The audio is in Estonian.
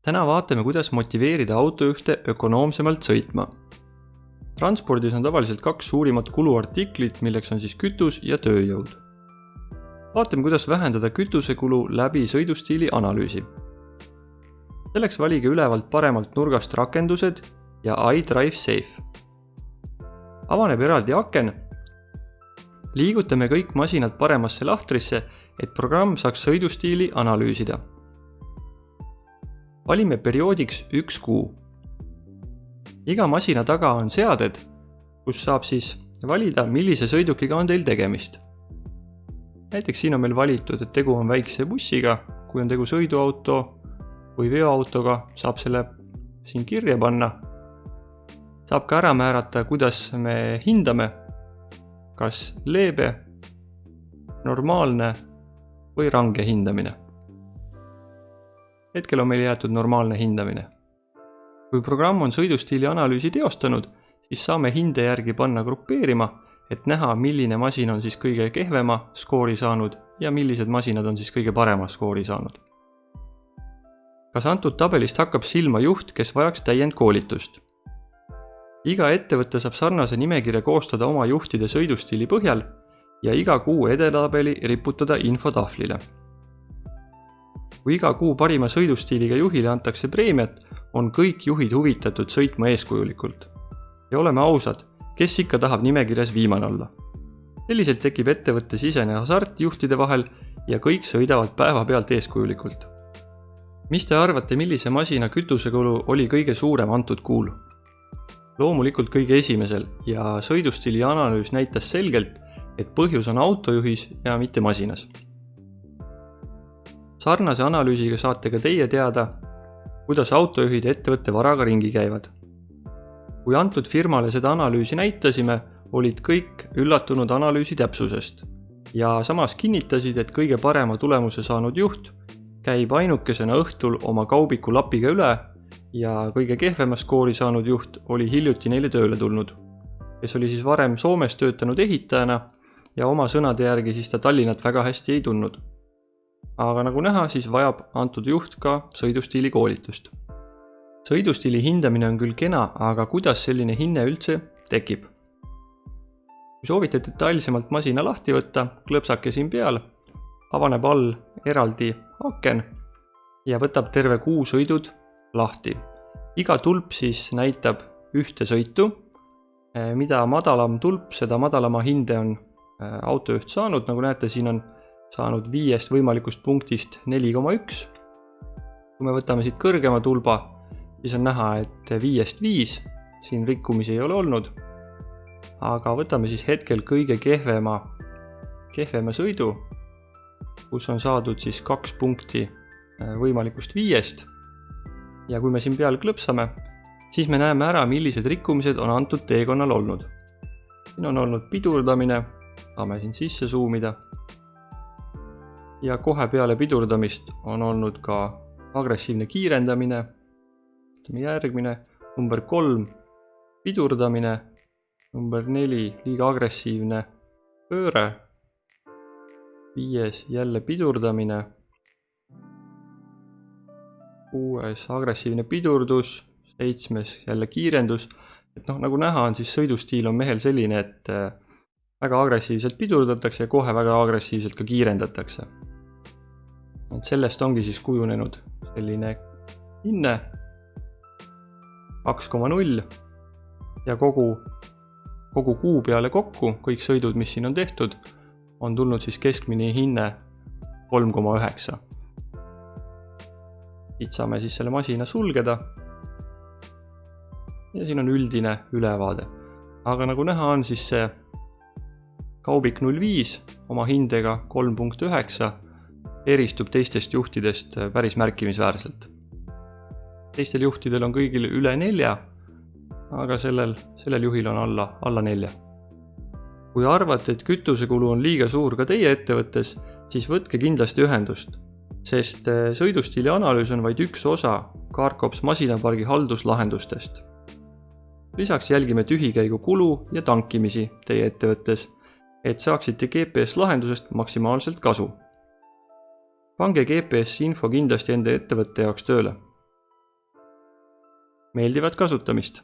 Täna vaatame, kuidas motiveerida autojuhte ökonoomsemalt sõitma. Transpordis on tavaliselt kaks suurimat kuluartiklit, milleks on siis kütus ja tööjõud. Vaatame, kuidas vähendada kütusekulu läbi sõidustiili analüüsi. Selleks valige ülevalt paremalt nurgast rakendused ja iDrive Safe. Avaneb eraldi aken. Liigutame kõik masinad paremasse lahtrisse, et programm saaks sõidustiili analüüsida. Valime perioodiks 1 kuu. Iga masina taga on seaded, kus saab siis valida, millise sõidukiga on teil tegemist. Näiteks siin on meil valitud, et tegu on väikse bussiga, kui on tegu sõiduauto või veoautoga, saab selle siin kirja panna. Saab ka ära määrata, kuidas me hindame, kas leebe, normaalne või range hindamine. Hetkel on meil jäetud normaalne hindamine. Kui programm on sõidustiili analüüsi teostanud, siis saame hinde järgi panna grupeerima, et näha, milline masin on siis kõige kehvema skoori saanud ja millised masinad on siis kõige parema skoori saanud. Kas antud tabelist hakkab silma juht, kes vajaks täiendkoolitust? Iga ettevõte saab sarnase nimekirja koostada oma juhtide sõidustiili põhjal ja iga kuu edetabeli riputada infotahvlile. Kui iga kuu parima sõidustiiliga juhile antakse preemiat, on kõik juhid huvitatud sõitma eeskujulikult. Ja oleme ausad, kes ikka tahab nimekirjas viimane olla. Selliselt tekib ettevõtte sisene hasart juhtide vahel ja kõik sõidavad päeva pealt eeskujulikult. Mis te arvate, millise masina kütusekulu oli kõige suurem antud kuul? Loomulikult kõige esimesel ja sõidustiili analüüs näitas selgelt, et põhjus on autojuhis ja mitte masinas. Sarnase analüüsiga saate ka teie teada, kuidas autojuhid ettevõtte varaga ringi käivad. Kui antud firmale seda analüüsi näitasime, olid kõik üllatunud analüüsi täpsusest ja samas kinnitasid, et kõige parema tulemuse saanud juht käib ainukesena õhtul oma kaubiku lapiga üle ja kõige kehvema skoori saanud juht oli hiljuti neile tööle tulnud, kes oli siis varem Soomes töötanud ehitajana ja oma sõnade järgi siis ta Tallinnat väga hästi ei tundnud. Aga nagu näha, siis vajab antud juht ka sõidustiili koolitust. Sõidustiili hindamine on küll kena, aga kuidas selline hinne üldse tekib? Kui soovite detailsemalt masina lahti võtta, klõpsake siin peal, avaneb all eraldi aken ja võtab terve kuu sõidud lahti. Iga tulp siis näitab ühte sõitu. Mida madalam tulp, seda madalama hinde on autojuht saanud. Nagu näete, siin on saanud 5 võimalikust punktist 4,1. Kui me võtame siit kõrgema tulba, siis on näha, et 5-5, siin rikkumisi ei ole olnud. Aga võtame siis hetkel kõige kehvema sõidu, kus on saadud siis 2 punkti võimalikust 5. Ja kui me siin peal klõpsame, siis me näeme ära, millised rikkumised on antud teekonnal olnud. Siin on olnud pidurdamine, saame siin sisse zoomida. Ja kohe peale pidurdamist on olnud ka agressiivne kiirendamine, järgmine, number 3, pidurdamine, number 4, liiga agressiivne pööre, 5, jälle pidurdamine, 6, agressiivne pidurdus, 7, jälle kiirendus. Et nagu näha on, siis sõidustiil on mehel selline, et väga agressiivselt pidurdatakse ja kohe väga agressiivselt ka kiirendatakse. Et sellest ongi siis kujunenud selline hinne 2,0 ja kogu kuu peale kokku, kõik sõidud, mis siin on tehtud, on tulnud siis keskmine hinne 3,9. Siit saame siis selle masina sulgeda ja siin on üldine ülevaade. Aga nagu näha on, siis see kaubik 05 oma hindega 3,9 eristub teistest juhtidest päris märkimisväärselt. Teistel juhtidel on kõigil üle 4, aga sellel juhil on alla 4. Kui arvate, et kütusekulu on liiga suur ka teie ettevõttes, siis võtke kindlasti ühendust, sest sõidustiili analüüs on vaid üks osa CarCops masinapargi halduslahendustest. Lisaks jälgime tühikäigu kulu ja tankimisi teie ettevõttes, et saaksite GPS-lahendusest maksimaalselt kasu. Pange GPS-info kindlasti enda ettevõtte jaoks tööle. meeldivat kasutamist!